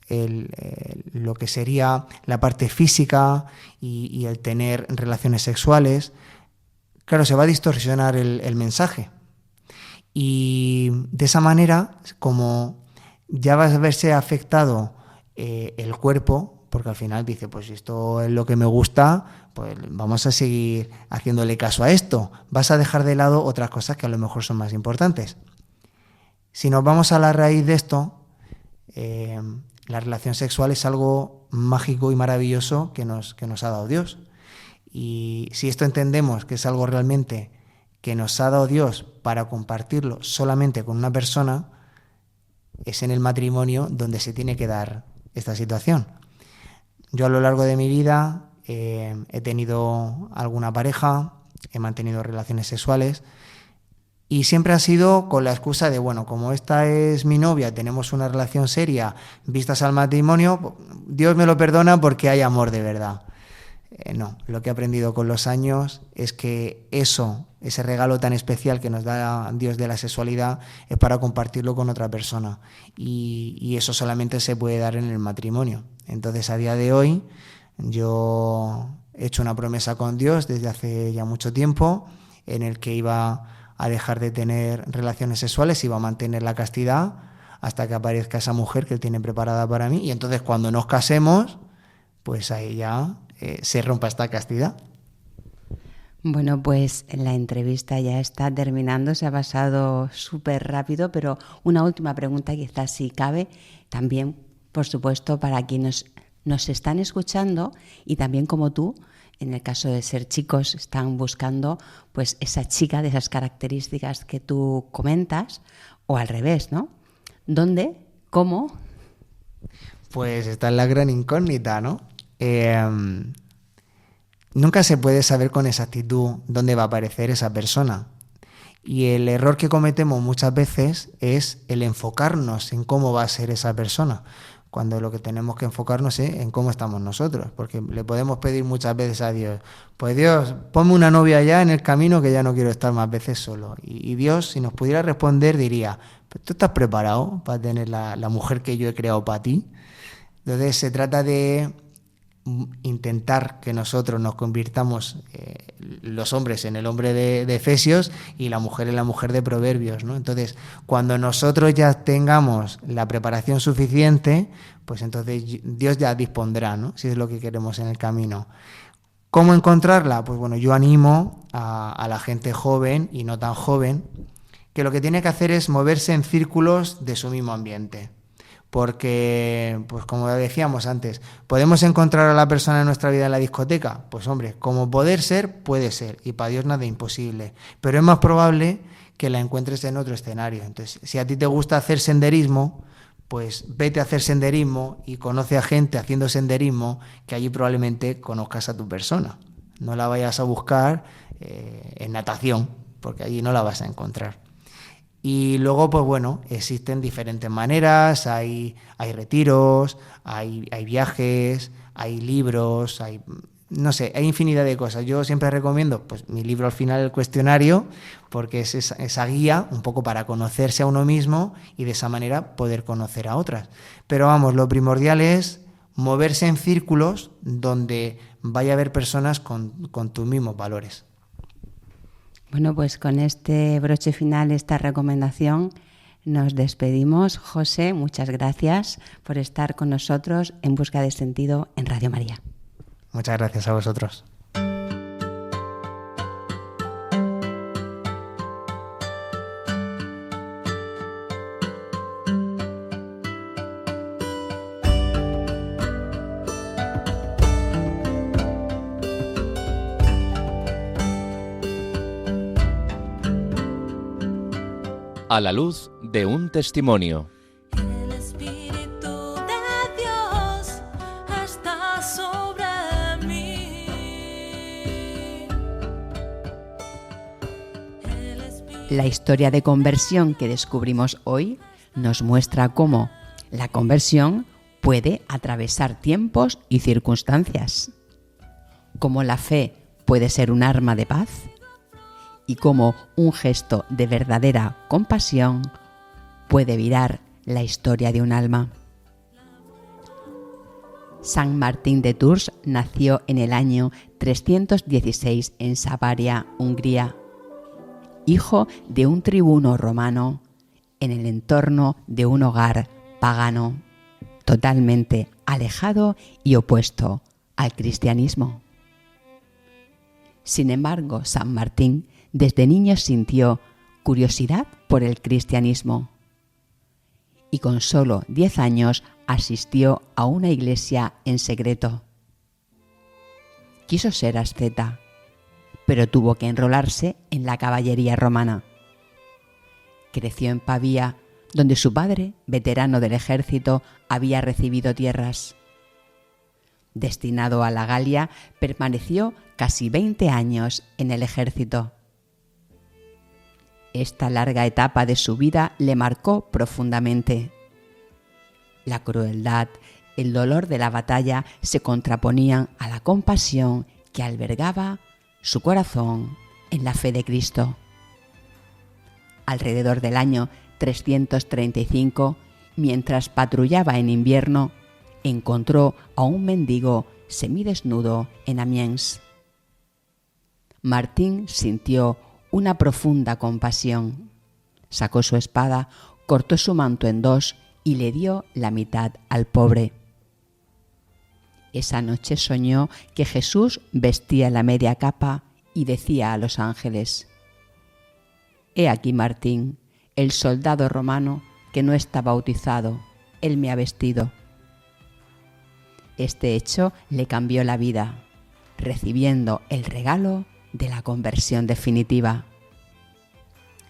lo que sería la parte física y el tener relaciones sexuales. Claro, se va a distorsionar el mensaje. Y de esa manera, como ya va a verse afectado el cuerpo, porque al final dice, pues esto es lo que me gusta, pues vamos a seguir haciéndole caso a esto. Vas a dejar de lado otras cosas que a lo mejor son más importantes. Si nos vamos a la raíz de esto, la relación sexual es algo mágico y maravilloso que nos ha dado Dios. Y si esto entendemos que es algo realmente que nos ha dado Dios para compartirlo solamente con una persona, es en el matrimonio donde se tiene que dar esta situación. Yo a lo largo de mi vida he tenido alguna pareja, he mantenido relaciones sexuales y siempre ha sido con la excusa de, bueno, como esta es mi novia, tenemos una relación seria, vistas al matrimonio, Dios me lo perdona porque hay amor de verdad. No, lo que he aprendido con los años es que ese regalo tan especial que nos da Dios de la sexualidad es para compartirlo con otra persona y eso solamente se puede dar en el matrimonio. Entonces, a día de hoy, yo hecho una promesa con Dios desde hace ya mucho tiempo, en el que iba a dejar de tener relaciones sexuales, iba a mantener la castidad hasta que aparezca esa mujer que Él tiene preparada para mí, y entonces cuando nos casemos, pues ahí ya se rompa esta castidad. Bueno, pues la entrevista ya está terminando, se ha pasado súper rápido, pero una última pregunta quizás si cabe, también, por supuesto, para quienes nos están escuchando y también como tú, en el caso de ser chicos, están buscando pues esa chica de esas características que tú comentas, o al revés, ¿no? ¿Dónde? ¿Cómo? Pues esta es la gran incógnita, ¿no? Nunca se puede saber con exactitud dónde va a aparecer esa persona. Y el error que cometemos muchas veces es el enfocarnos en cómo va a ser esa persona, cuando lo que tenemos que enfocarnos es en cómo estamos nosotros, porque le podemos pedir muchas veces a Dios, pues Dios, ponme una novia ya en el camino que ya no quiero estar más veces solo. Y Dios, si nos pudiera responder, diría, ¿tú estás preparado para tener la mujer que yo he creado para ti? Entonces se trata de intentar que nosotros nos convirtamos, los hombres en el hombre de Efesios y la mujer en la mujer de Proverbios, ¿no? Entonces, cuando nosotros ya tengamos la preparación suficiente, pues entonces Dios ya dispondrá, ¿no? Si es lo que queremos en el camino. ¿Cómo encontrarla? Pues bueno, yo animo a la gente joven y no tan joven que lo que tiene que hacer es moverse en círculos de su mismo ambiente. Porque, pues como decíamos antes, ¿podemos encontrar a la persona en nuestra vida en la discoteca? Pues hombre, como poder ser, puede ser, y para Dios nada imposible. Pero es más probable que la encuentres en otro escenario. Entonces, si a ti te gusta hacer senderismo, pues vete a hacer senderismo y conoce a gente haciendo senderismo, que allí probablemente conozcas a tu persona. No la vayas a buscar en natación, porque allí no la vas a encontrar. Y luego, pues bueno, existen diferentes maneras, hay retiros, hay viajes, hay libros, no sé, hay infinidad de cosas. Yo siempre recomiendo pues mi libro al final, El Cuestionario, porque es esa guía un poco para conocerse a uno mismo y de esa manera poder conocer a otras. Pero vamos, lo primordial es moverse en círculos donde vaya a haber personas con tus mismos valores. Bueno, pues con este broche final, esta recomendación, nos despedimos. José, muchas gracias por estar con nosotros en Busca de Sentido en Radio María. Muchas gracias a vosotros. A la luz de un testimonio. El Espíritu de Dios está sobre mí. La historia de conversión que descubrimos hoy nos muestra cómo la conversión puede atravesar tiempos y circunstancias, cómo la fe puede ser un arma de paz y cómo un gesto de verdadera compasión puede virar la historia de un alma. San Martín de Tours nació en el año 316 en Savaria, Hungría, hijo de un tribuno romano en el entorno de un hogar pagano, totalmente alejado y opuesto al cristianismo. Sin embargo, San Martín desde niño sintió curiosidad por el cristianismo y con solo 10 años asistió a una iglesia en secreto. Quiso ser asceta, pero tuvo que enrolarse en la caballería romana. Creció en Pavía, donde su padre, veterano del ejército, había recibido tierras. Destinado a la Galia, permaneció casi 20 años en el ejército. Esta larga etapa de su vida le marcó profundamente. La crueldad, el dolor de la batalla se contraponían a la compasión que albergaba su corazón en la fe de Cristo. Alrededor del año 335, mientras patrullaba en invierno, encontró a un mendigo semidesnudo en Amiens. Martín sintió una profunda compasión. Sacó su espada, cortó su manto en dos y le dio la mitad al pobre. Esa noche soñó que Jesús vestía la media capa y decía a los ángeles: «He aquí, Martín, el soldado romano que no está bautizado, él me ha vestido». Este hecho le cambió la vida, recibiendo el regalo de la conversión definitiva.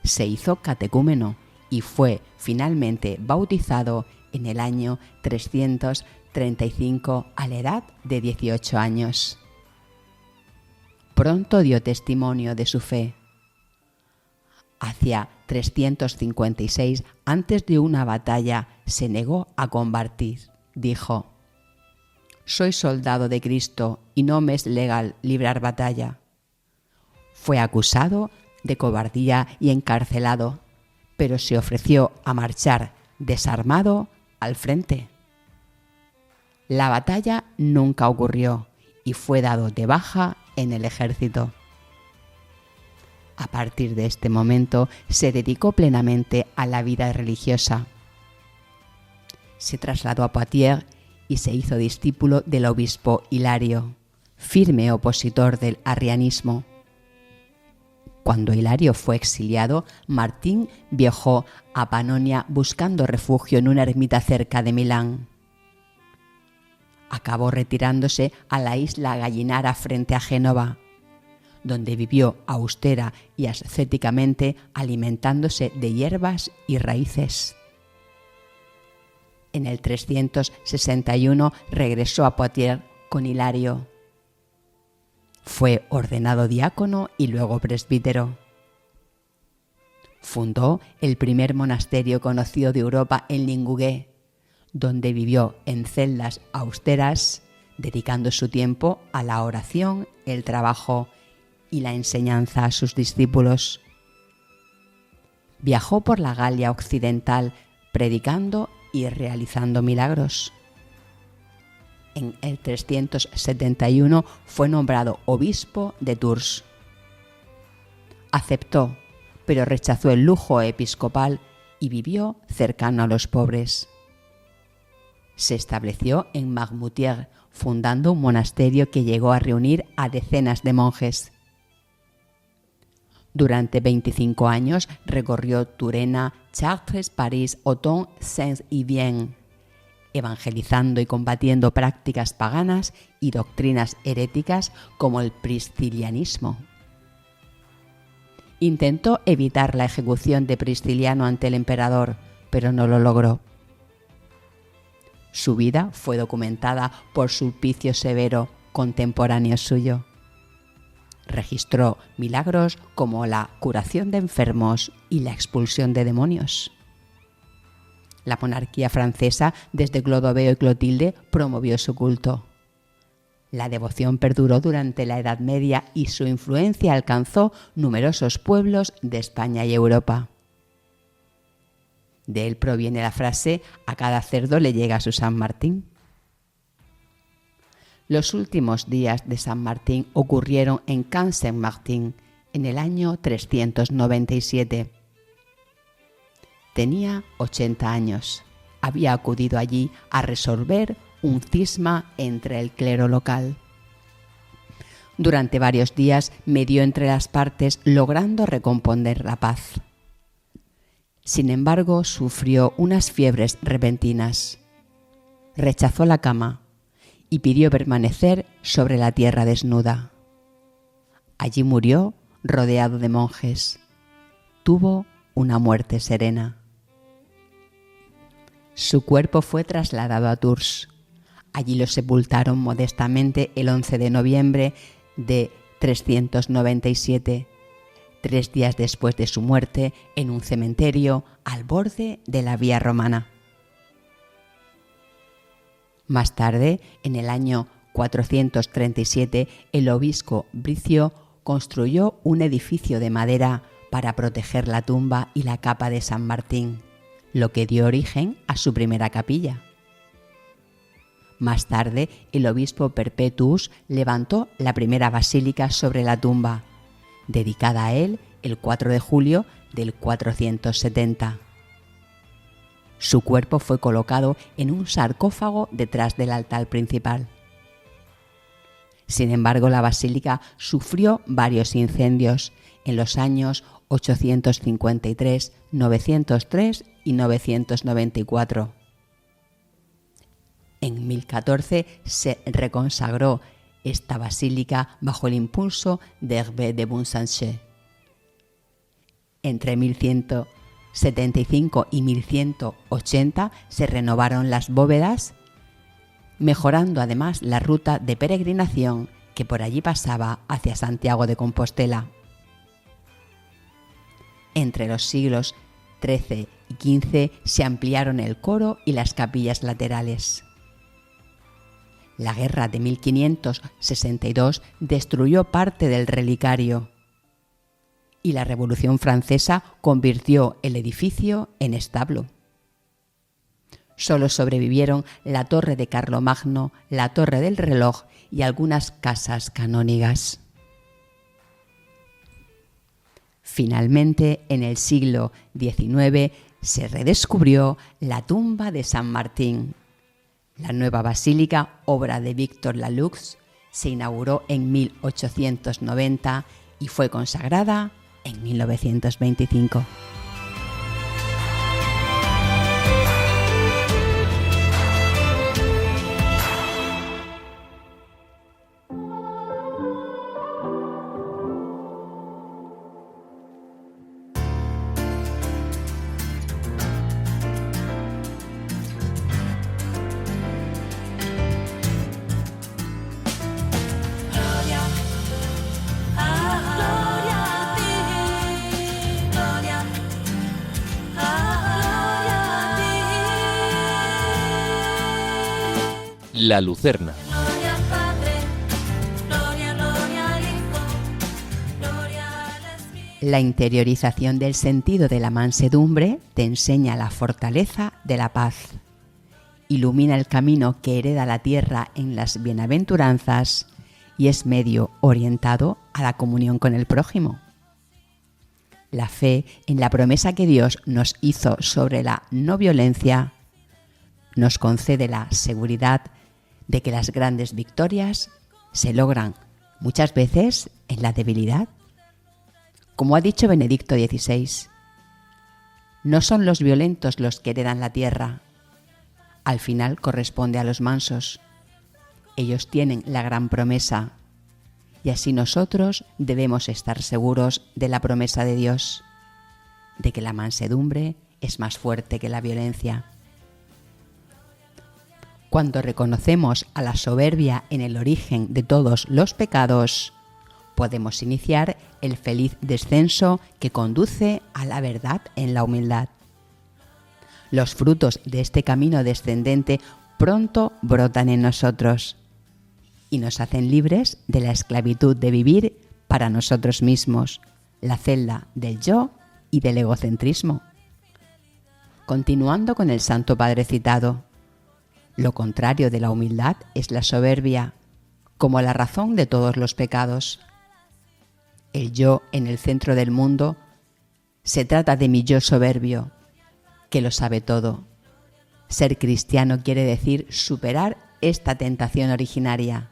Se hizo catecúmeno y fue finalmente bautizado en el año 335 a la edad de 18 años. Pronto dio testimonio de su fe. Hacia 356, antes de una batalla, se negó a combatir. Dijo: «Soy soldado de Cristo y no me es legal librar batalla». Fue acusado de cobardía y encarcelado, pero se ofreció a marchar desarmado al frente. La batalla nunca ocurrió y fue dado de baja en el ejército. A partir de este momento se dedicó plenamente a la vida religiosa. Se trasladó a Poitiers y se hizo discípulo del obispo Hilario, firme opositor del arrianismo. Cuando Hilario fue exiliado, Martín viajó a Panonia buscando refugio en una ermita cerca de Milán. Acabó retirándose a la isla Gallinara frente a Génova, donde vivió austera y ascéticamente, alimentándose de hierbas y raíces. En el 361 regresó a Poitiers con Hilario. Fue ordenado diácono y luego presbítero. Fundó el primer monasterio conocido de Europa en Lingougué, donde vivió en celdas austeras, dedicando su tiempo a la oración, el trabajo y la enseñanza a sus discípulos. Viajó por la Galia occidental predicando y realizando milagros. En el 371 fue nombrado obispo de Tours. Aceptó, pero rechazó el lujo episcopal y vivió cercano a los pobres. Se estableció en Marmoutier, fundando un monasterio que llegó a reunir a decenas de monjes. Durante 25 años recorrió Turena, Chartres, París, Autun, Sens y Vienne, evangelizando y combatiendo prácticas paganas y doctrinas heréticas como el priscilianismo. Intentó evitar la ejecución de Prisciliano ante el emperador, pero no lo logró. Su vida fue documentada por Sulpicio Severo, contemporáneo suyo. Registró milagros como la curación de enfermos y la expulsión de demonios. La monarquía francesa, desde Clodoveo y Clotilde, promovió su culto. La devoción perduró durante la Edad Media y su influencia alcanzó numerosos pueblos de España y Europa. De él proviene la frase: «A cada cerdo le llega su San Martín». Los últimos días de San Martín ocurrieron en Camp-Saint-Martin en el año 397. Tenía 80 años. Había acudido allí a resolver un cisma entre el clero local. Durante varios días medió entre las partes, logrando recomponer la paz. Sin embargo, sufrió unas fiebres repentinas. Rechazó la cama y pidió permanecer sobre la tierra desnuda. Allí murió rodeado de monjes. Tuvo una muerte serena. Su cuerpo fue trasladado a Tours. Allí lo sepultaron modestamente el 11 de noviembre de 397, 3 días después de su muerte, en un cementerio al borde de la Vía Romana. Más tarde, en el año 437, el obispo Bricio construyó un edificio de madera para proteger la tumba y la capa de San Martín, lo que dio origen a su primera capilla. Más tarde, el obispo Perpetuus levantó la primera basílica sobre la tumba, dedicada a él el 4 de julio del 470. Su cuerpo fue colocado en un sarcófago detrás del altar principal. Sin embargo, la basílica sufrió varios incendios en los años 853, 903 y 994. En 1014 se reconsagró esta basílica bajo el impulso de Hervé de Bunsanche. Entre 1175 y 1180 se renovaron las bóvedas, mejorando además la ruta de peregrinación que por allí pasaba hacia Santiago de Compostela. Entre los siglos XIII y XV se ampliaron el coro y las capillas laterales. La guerra de 1562 destruyó parte del relicario y la Revolución Francesa convirtió el edificio en establo. Solo sobrevivieron la torre de Carlomagno, la torre del reloj y algunas casas canónigas. Finalmente, en el siglo XIX, se redescubrió la tumba de San Martín. La nueva basílica, obra de Victor Lalux, se inauguró en 1890 y fue consagrada en 1925. La Lucerna. La interiorización del sentido de la mansedumbre te enseña la fortaleza de la paz. Ilumina el camino que hereda la tierra en las bienaventuranzas y es medio orientado a la comunión con el prójimo. La fe en la promesa que Dios nos hizo sobre la no violencia nos concede la seguridad de que las grandes victorias se logran muchas veces en la debilidad. Como ha dicho Benedicto XVI, no son los violentos los que heredan la tierra. Al final corresponde a los mansos. Ellos tienen la gran promesa y así nosotros debemos estar seguros de la promesa de Dios, de que la mansedumbre es más fuerte que la violencia. Cuando reconocemos a la soberbia en el origen de todos los pecados, podemos iniciar el feliz descenso que conduce a la verdad en la humildad. Los frutos de este camino descendente pronto brotan en nosotros y nos hacen libres de la esclavitud de vivir para nosotros mismos, la celda del yo y del egocentrismo. Continuando con el Santo Padre citado, lo contrario de la humildad es la soberbia, como la razón de todos los pecados. El yo en el centro del mundo se trata de mi yo soberbio, que lo sabe todo. Ser cristiano quiere decir superar esta tentación originaria,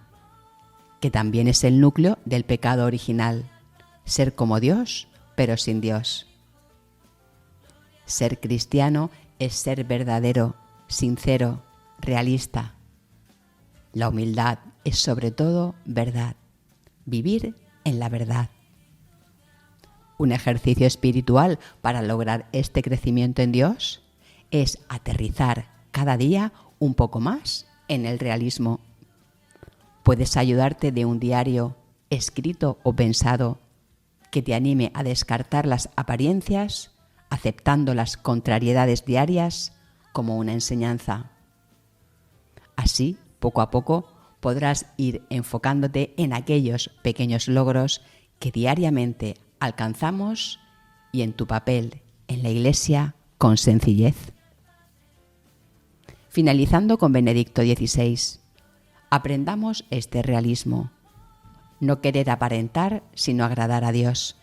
que también es el núcleo del pecado original, ser como Dios, pero sin Dios. Ser cristiano es ser verdadero, sincero, realista. La humildad es sobre todo verdad, vivir en la verdad. Un ejercicio espiritual para lograr este crecimiento en Dios es aterrizar cada día un poco más en el realismo. Puedes ayudarte de un diario, escrito o pensado, que te anime a descartar las apariencias, aceptando las contrariedades diarias como una enseñanza. Así, poco a poco, podrás ir enfocándote en aquellos pequeños logros que diariamente alcanzamos y en tu papel en la Iglesia con sencillez. Finalizando con Benedicto XVI. Aprendamos este realismo. No querer aparentar, sino agradar a Dios.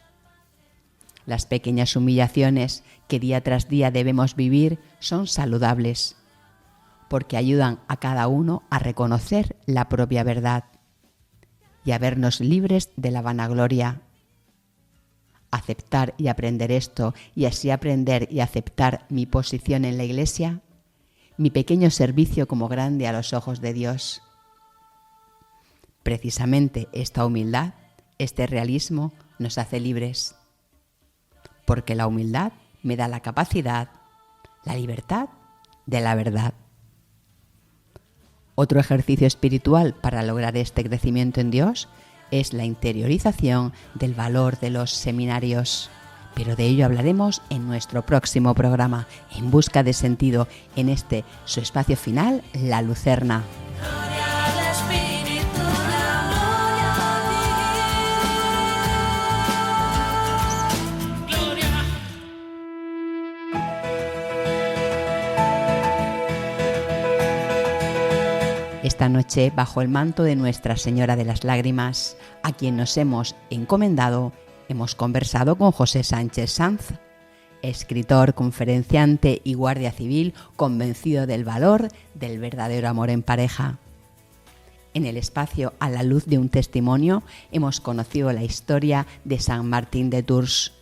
Las pequeñas humillaciones que día tras día debemos vivir son saludables, porque ayudan a cada uno a reconocer la propia verdad y a vernos libres de la vanagloria. Aceptar y aprender esto, y así aprender y aceptar mi posición en la Iglesia, mi pequeño servicio como grande a los ojos de Dios. Precisamente esta humildad, este realismo, nos hace libres, porque la humildad me da la capacidad, la libertad de la verdad. Otro ejercicio espiritual para lograr este crecimiento en Dios es la interiorización del valor de los seminarios. Pero de ello hablaremos en nuestro próximo programa, En Busca de Sentido, en este su espacio final, La Lucerna. Gloria al Espíritu, la gloria a ti. Gloria. Esta noche, bajo el manto de Nuestra Señora de las Lágrimas, a quien nos hemos encomendado, hemos conversado con José Sánchez Sanz, escritor, conferenciante y guardia civil convencido del valor del verdadero amor en pareja. En el espacio A la luz de un testimonio hemos conocido la historia de San Martín de Tours,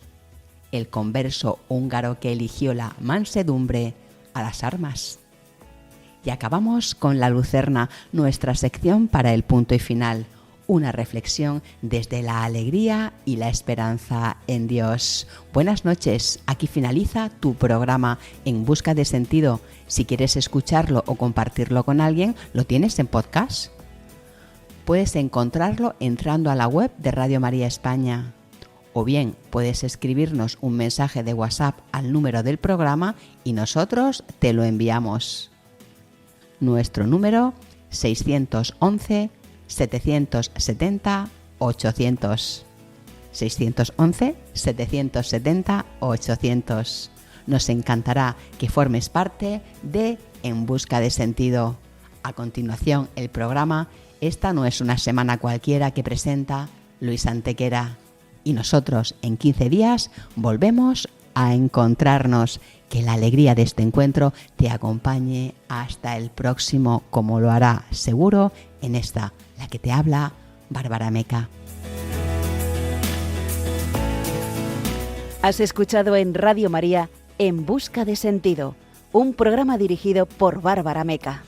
el converso húngaro que eligió la mansedumbre a las armas. Y acabamos con La Lucerna, nuestra sección para el punto y final, una reflexión desde la alegría y la esperanza en Dios. Buenas noches, aquí finaliza tu programa En Busca de Sentido. Si quieres escucharlo o compartirlo con alguien, lo tienes en podcast. Puedes encontrarlo entrando a la web de Radio María España. O bien puedes escribirnos un mensaje de WhatsApp al número del programa y nosotros te lo enviamos. Nuestro número 611 770 800. 611 770 800. Nos encantará que formes parte de En Busca de Sentido. A continuación, el programa Esta no es una semana cualquiera que presenta Luis Antequera. Y nosotros en 15 días volvemos a encontrarnos. Que la alegría de este encuentro te acompañe hasta el próximo, como lo hará seguro en esta, la que te habla, Bárbara Meca. Has escuchado en Radio María En Busca de Sentido, un programa dirigido por Bárbara Meca.